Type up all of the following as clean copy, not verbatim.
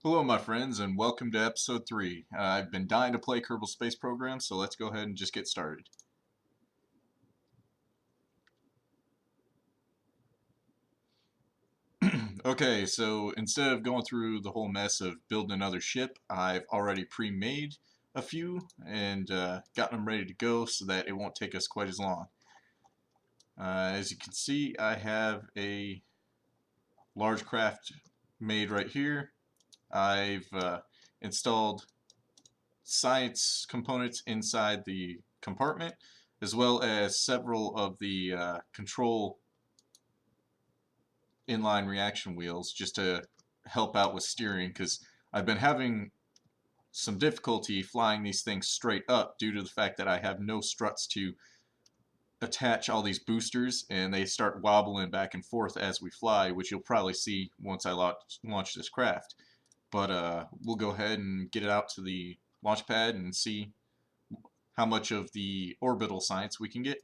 Hello my friends and welcome to episode 3. I've been dying to play Kerbal Space Program, so let's go ahead and just get started. Okay, so instead of going through the whole mess of building another ship, I've already pre-made a few and gotten them ready to go so that it won't take us quite as long. As you can see, I have a large craft made right here. I've installed science components inside the compartment, as well as several of the control inline reaction wheels just to help out with steering, because I've been having some difficulty flying these things straight up due to the fact that I have no struts to attach all these boosters, and they start wobbling back and forth as we fly, which you'll probably see once I launch this craft. But we'll go ahead and get it out to the launch pad and see how much of the orbital science we can get.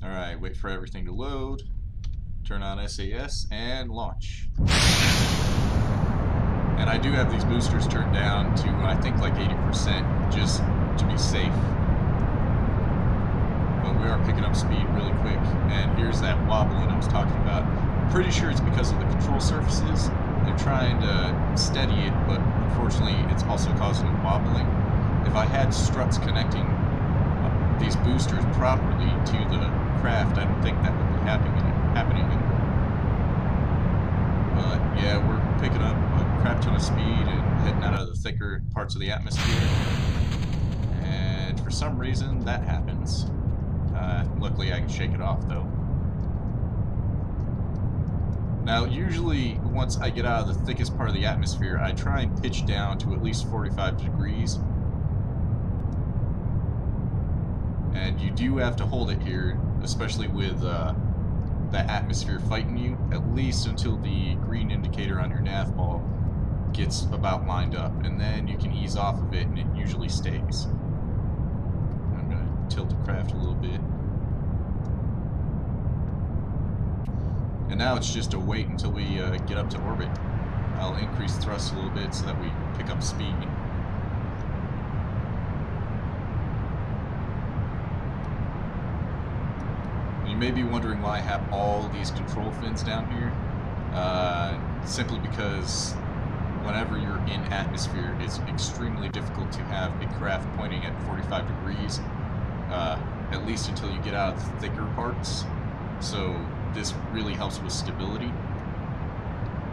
Alright, wait for everything to load, turn on SAS, and launch. And I do have these boosters turned down to, I think, like 80%, just to be safe. But we are picking up speed really quick, and here's that wobbling I was talking about. I'm pretty sure it's because of the control surfaces. They're trying to steady it, but unfortunately it's also causing wobbling. If I had struts connecting these boosters properly to the craft, I don't think that would be happening. But yeah, we're picking up a crap ton of speed and heading out of the thicker parts of the atmosphere. And for some reason, that happens. Luckily, I can shake it off, though. Now, usually, once I get out of the thickest part of the atmosphere, I try and pitch down to at least 45 degrees. And you do have to hold it here, especially with the atmosphere fighting you, at least until the green indicator on your nav ball gets about lined up, and then you can ease off of it and it usually stays. I'm going to tilt the craft a little bit. And now it's just a wait until we get up to orbit. I'll increase thrust a little bit so that we pick up speed. You may be wondering why I have all these control fins down here. Simply because whenever you're in atmosphere, it's extremely difficult to have a craft pointing at 45 degrees, at least until you get out of the thicker parts. So this really helps with stability.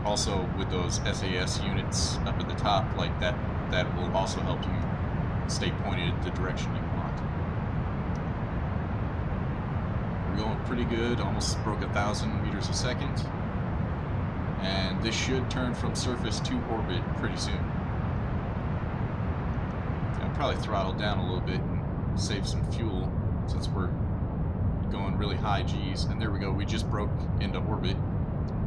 Also, with those SAS units up at the top, like that will also help you stay pointed the direction you want. We're going pretty good, almost broke 1,000 meters a second. And this should turn from surface to orbit pretty soon. I'll probably throttle down a little bit and save some fuel since we're going really high G's. And there we go, we just broke into orbit.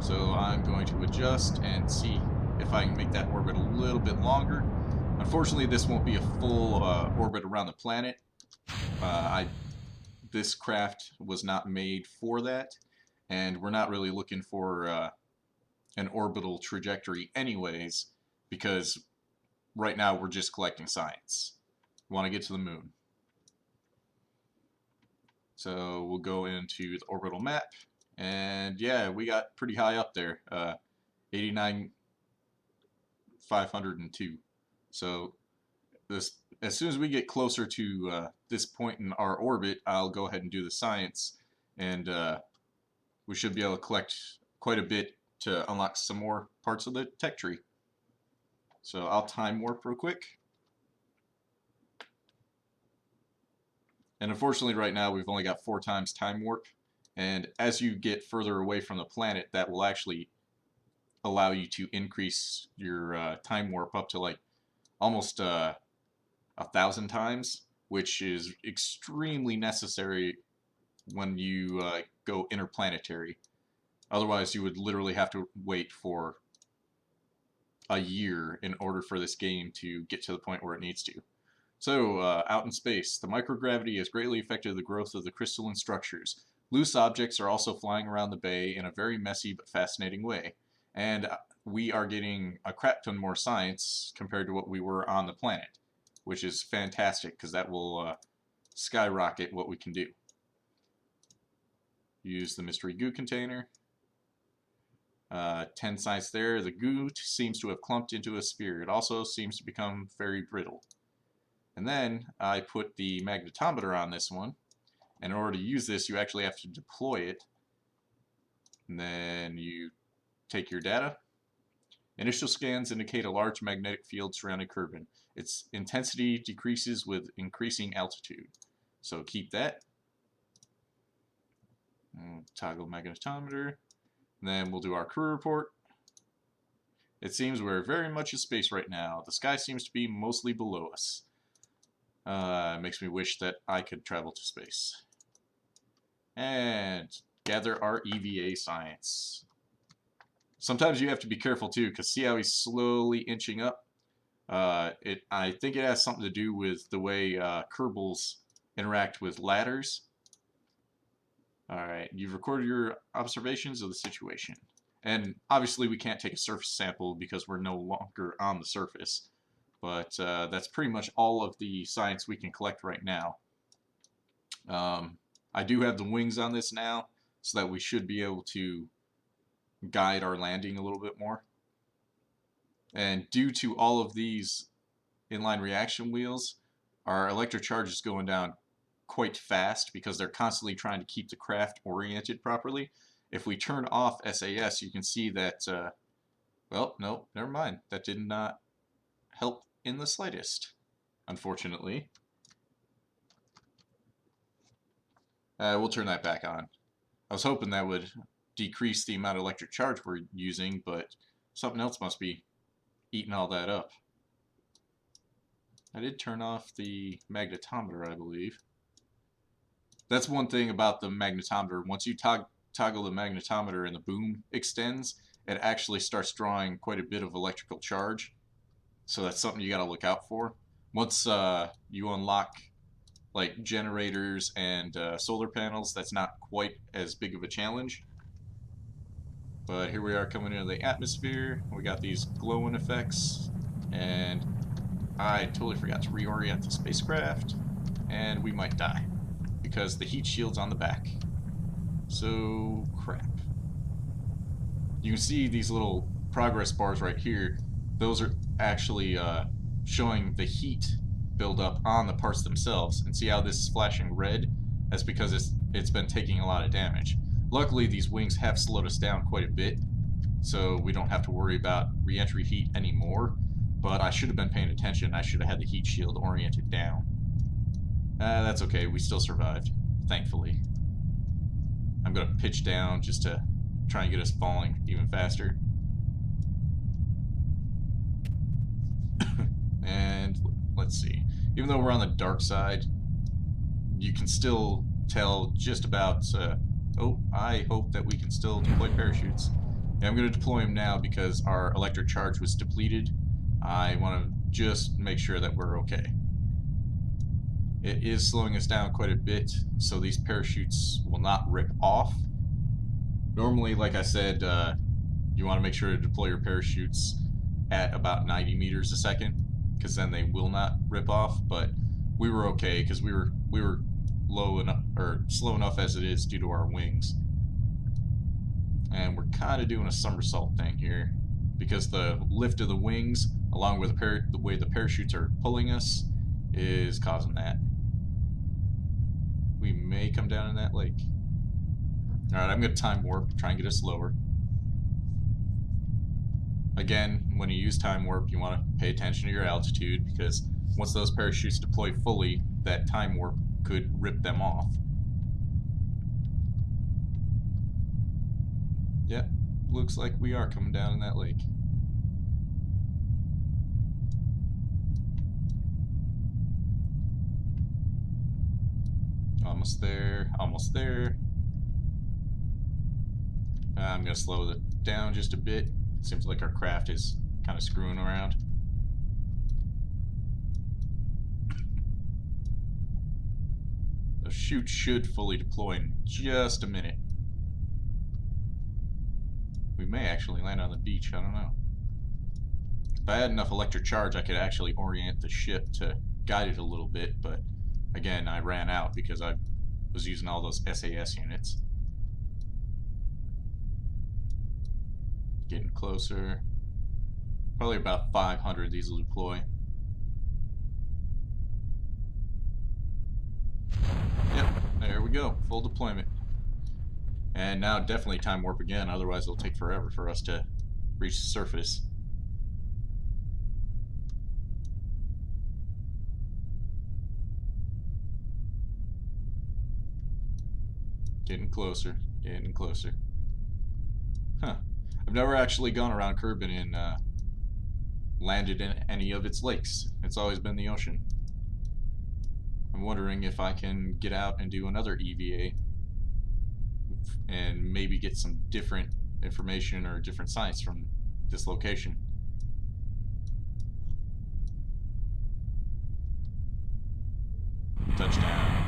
So I'm going to adjust and see if I can make that orbit a little bit longer. Unfortunately, this won't be a full orbit around the planet. This craft was not made for that, and we're not really looking for an orbital trajectory anyways, because right now we're just collecting science. We want to get to the moon. So we'll go into the orbital map, and yeah, we got pretty high up there, 89,502. So this, as soon as we get closer to this point in our orbit, I'll go ahead and do the science, and we should be able to collect quite a bit to unlock some more parts of the tech tree. So I'll time warp real quick. And unfortunately right now we've only got 4 times time warp, and as you get further away from the planet, that will actually allow you to increase your time warp up to like almost 1,000 times, which is extremely necessary when you go interplanetary. Otherwise, you would literally have to wait for a year in order for this game to get to the point where it needs to. So, out in space, the microgravity has greatly affected the growth of the crystalline structures. Loose objects are also flying around the bay in a very messy but fascinating way. And we are getting a crap ton more science compared to what we were on the planet, which is fantastic because that will skyrocket what we can do. Use the mystery goo container. 10 science there. The goo seems to have clumped into a sphere. It also seems to become very brittle. And then I put the magnetometer on this one. And in order to use this, you actually have to deploy it. And then you take your data. Initial scans indicate a large magnetic field surrounding Kerbin. Its intensity decreases with increasing altitude. So keep that. And toggle magnetometer. And then we'll do our crew report. It seems we're very much in space right now. The sky seems to be mostly below us. It makes me wish that I could travel to space. And gather our EVA science. Sometimes you have to be careful too, because see how he's slowly inching up? I think it has something to do with the way Kerbals interact with ladders. Alright, you've recorded your observations of the situation. And obviously we can't take a surface sample because we're no longer on the surface. But that's pretty much all of the science we can collect right now. I do have the wings on this now, so that we should be able to guide our landing a little bit more. And due to all of these inline reaction wheels, our electric charge is going down quite fast because they're constantly trying to keep the craft oriented properly. If we turn off SAS, you can see that, well, no, never mind. That did not help in the slightest, unfortunately. We'll turn that back on. I was hoping that would decrease the amount of electric charge we're using, but something else must be eating all that up. I did turn off the magnetometer, I believe. That's one thing about the magnetometer. Once you toggle the magnetometer and the boom extends, it actually starts drawing quite a bit of electrical charge. So that's something you got to look out for. Once you unlock like generators and solar panels, that's not quite as big of a challenge. But here we are coming into the atmosphere. We got these glowing effects, and I totally forgot to reorient the spacecraft, and we might die because the heat shield's on the back. So crap. You can see these little progress bars right here. Those are actually showing the heat buildup on the parts themselves. And see how this is flashing red? That's because it's been taking a lot of damage. Luckily, these wings have slowed us down quite a bit, so we don't have to worry about re-entry heat anymore. But I should have been paying attention. I should have had the heat shield oriented down. That's okay. We still survived, thankfully. I'm going to pitch down just to try and get us falling even faster. And let's see. Even though we're on the dark side, you can still tell just about... oh, I hope that we can still deploy parachutes. Yeah, I'm going to deploy them now because our electric charge was depleted. I want to just make sure that we're okay. It is slowing us down quite a bit, so these parachutes will not rip off. Normally, like I said, you want to make sure to deploy your parachutes at about 90 meters a second, because then they will not rip off. But we were okay because we were low enough or slow enough as it is due to our wings. And we're kind of doing a somersault thing here because the lift of the wings, along with the way the parachutes are pulling us, is causing that. We may come down in that lake. Alright, I'm going to time warp, try and get us lower. Again, when you use time warp, you want to pay attention to your altitude because once those parachutes deploy fully, that time warp could rip them off. Yep, looks like we are coming down in that lake. Almost there, almost there. I'm going to slow it down just a bit. It seems like our craft is kind of screwing around. The chute should fully deploy in just a minute. We may actually land on the beach, I don't know. If I had enough electric charge, I could actually orient the ship to guide it a little bit, but again, I ran out because I was using all those SAS units. Getting closer. Probably about 500 these will deploy. Yep, there we go. Full deployment. And now definitely time warp again, otherwise it'll take forever for us to reach the surface. Getting closer, getting closer. Huh. I've never actually gone around Kerbin and landed in any of its lakes. It's always been the ocean. I'm wondering if I can get out and do another EVA and maybe get some different information or different science from this location. Touchdown.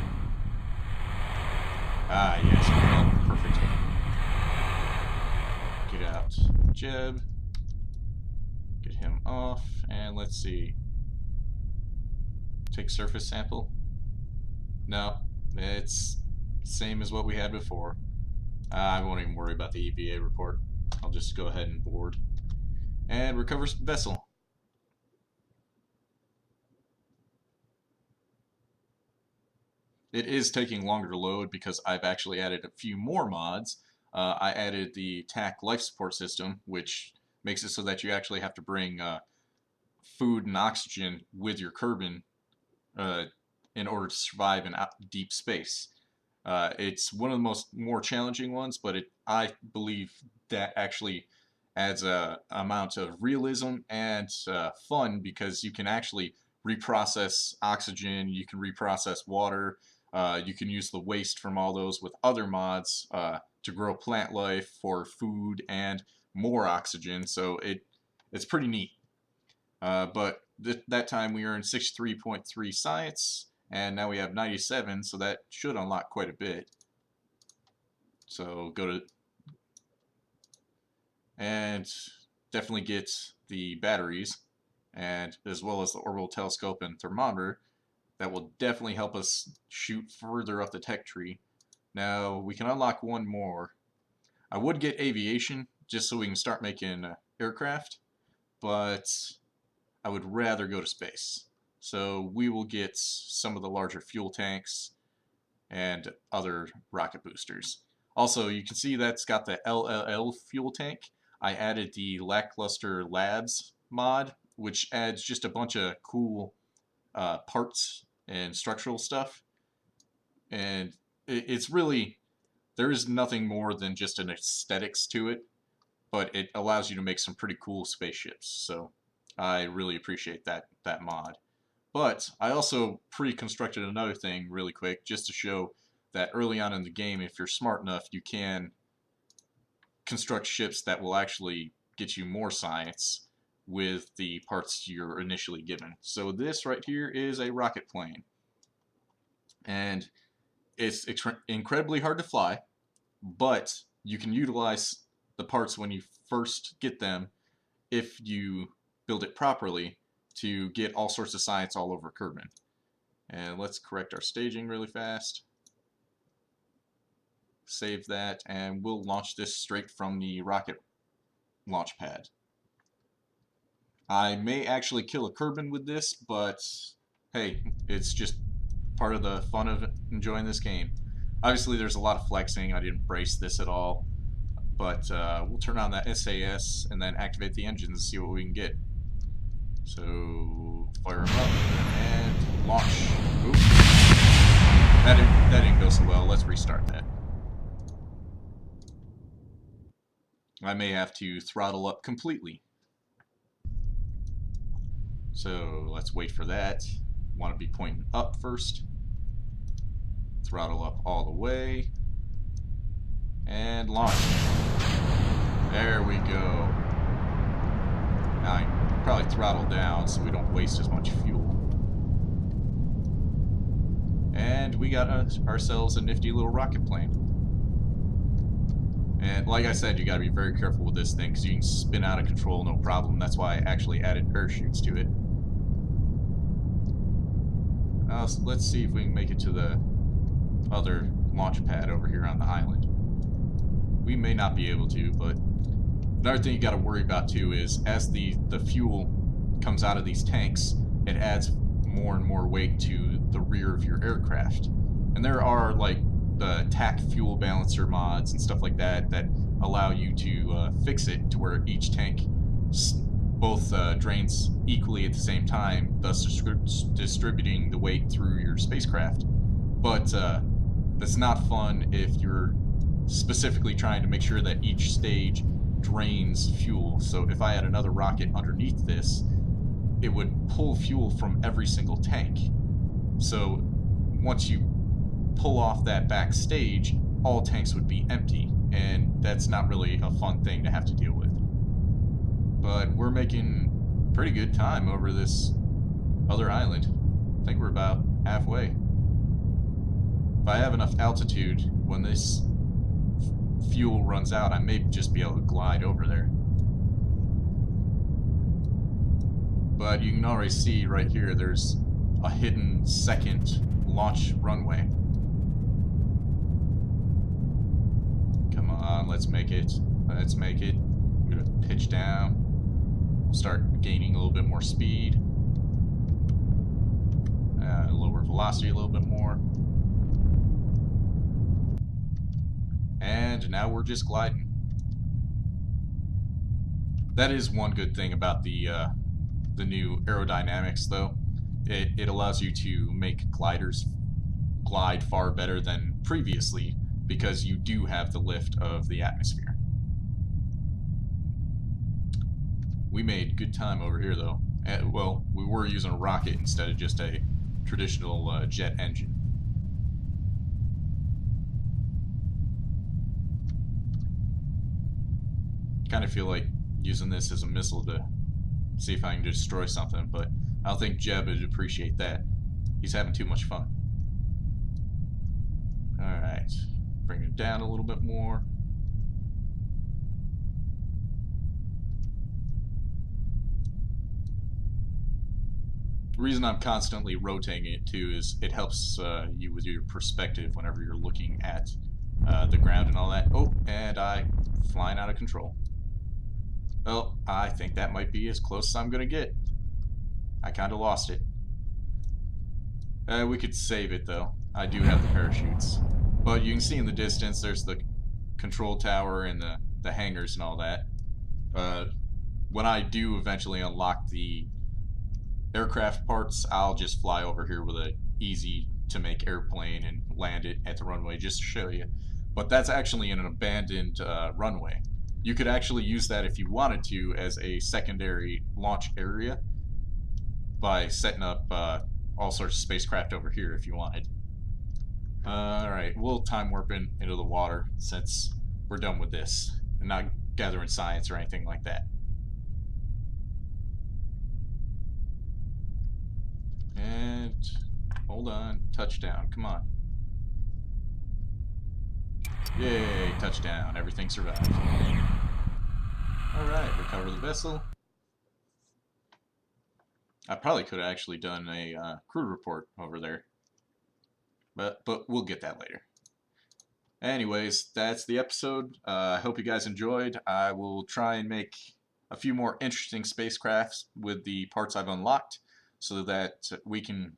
Ah, yes, well, perfect. Get out Jeb. Get him off, and let's see. Take surface sample. No, it's same as what we had before. I won't even worry about the EVA report. I'll just go ahead and board. And recover vessel. It is taking longer to load because I've actually added a few more mods. I added the TAC life support system, which makes it so that you actually have to bring food and oxygen with your Kerbin in order to survive in deep space. It's one of the more challenging ones, but I believe that actually adds a amount of realism and fun because you can actually reprocess oxygen, you can reprocess water, you can use the waste from all those with other mods to grow plant life for food and more oxygen, so it's pretty neat. But that time we earned 63.3 science, and now we have 97, so that should unlock quite a bit. So go to and definitely get the batteries, and as well as the orbital telescope and thermometer. That will definitely help us shoot further up the tech tree. Now we can unlock one more. I would get aviation just so we can start making aircraft, but I would rather go to space. So we will get some of the larger fuel tanks and other rocket boosters. Also, you can see that's got the LLL fuel tank. I added the Lackluster Labs mod, which adds just a bunch of cool parts and structural stuff. And it's really, there is nothing more than just an aesthetics to it, but it allows you to make some pretty cool spaceships. So I really appreciate that mod. But I also pre-constructed another thing really quick just to show that early on in the game, if you're smart enough, you can construct ships that will actually get you more science with the parts you're initially given. So this right here is a rocket plane, and it's incredibly hard to fly, but you can utilize the parts when you first get them if you build it properly to get all sorts of science all over Kerbin. And let's correct our staging really fast. Save that, and we'll launch this straight from the rocket launch pad. I may actually kill a Kerbin with this, but hey, it's just part of the fun of enjoying this game. Obviously there's a lot of flexing, I didn't brace this at all, but we'll turn on that SAS and then activate the engines and see what we can get. So fire them up and launch. Oops. That didn't go so well. Let's restart that. I may have to throttle up completely. So let's wait for that. Want to be pointing up first. Throttle up all the way. And launch. There we go. Now I probably throttle down so we don't waste as much fuel. And And we got ourselves a nifty little rocket plane. And like I said, you gotta be very careful with this thing because you can spin out of control no problem. That's why I actually added parachutes to it. So let's see if we can make it to the other launch pad over here on the island. We may not be able to, but another thing you gotta worry about too is as the fuel comes out of these tanks, it adds more and more weight to the rear of your aircraft. And there are like the TAC fuel balancer mods and stuff like that that allow you to fix it to where each tank both drains equally at the same time, thus distributing the weight through your spacecraft. But that's not fun if you're specifically trying to make sure that each stage drains fuel. So if I had another rocket underneath this, it would pull fuel from every single tank. So once you pull off that back stage, all tanks would be empty, and that's not really a fun thing to have to deal with. But we're making pretty good time over this other island. I think we're about halfway. If I have enough altitude, when this fuel runs out, I may just be able to glide over there. But you can already see right here, there's a hidden second launch runway. Come on, let's make it. Let's make it. I'm gonna pitch down. We'll start gaining a little bit more speed. Lower velocity a little bit more. And now we're just gliding. That is one good thing about the new aerodynamics, though. It allows you to make gliders glide far better than previously because you do have the lift of the atmosphere. We made good time over here, though. Well, we were using a rocket instead of just a traditional jet engine. Kind of feel like using this as a missile to see if I can destroy something, but I don't think Jeb would appreciate that. He's having too much fun. Alright, bring it down a little bit more. The reason I'm constantly rotating it too is it helps you with your perspective whenever you're looking at the ground and all that. Oh, and I'm flying out of control. Well, I think that might be as close as I'm gonna get. I kinda lost it. We could save it though. I do have the parachutes. But you can see in the distance there's the control tower and the hangars and all that. When I do eventually unlock the aircraft parts, I'll just fly over here with a easy to make airplane and land it at the runway just to show you. But that's actually in an abandoned runway. You could actually use that if you wanted to as a secondary launch area by setting up all sorts of spacecraft over here if you wanted. Alright, we'll time warp into the water since we're done with this and not gathering science or anything like that. And hold on, touchdown, come on. Yay, touchdown, everything survived. Alright, recover the vessel. I probably could have actually done a crew report over there. But we'll get that later. Anyways, that's the episode. I hope you guys enjoyed. I will try and make a few more interesting spacecrafts with the parts I've unlocked so that we can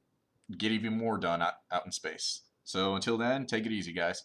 get even more done out in space. So until then, take it easy, guys.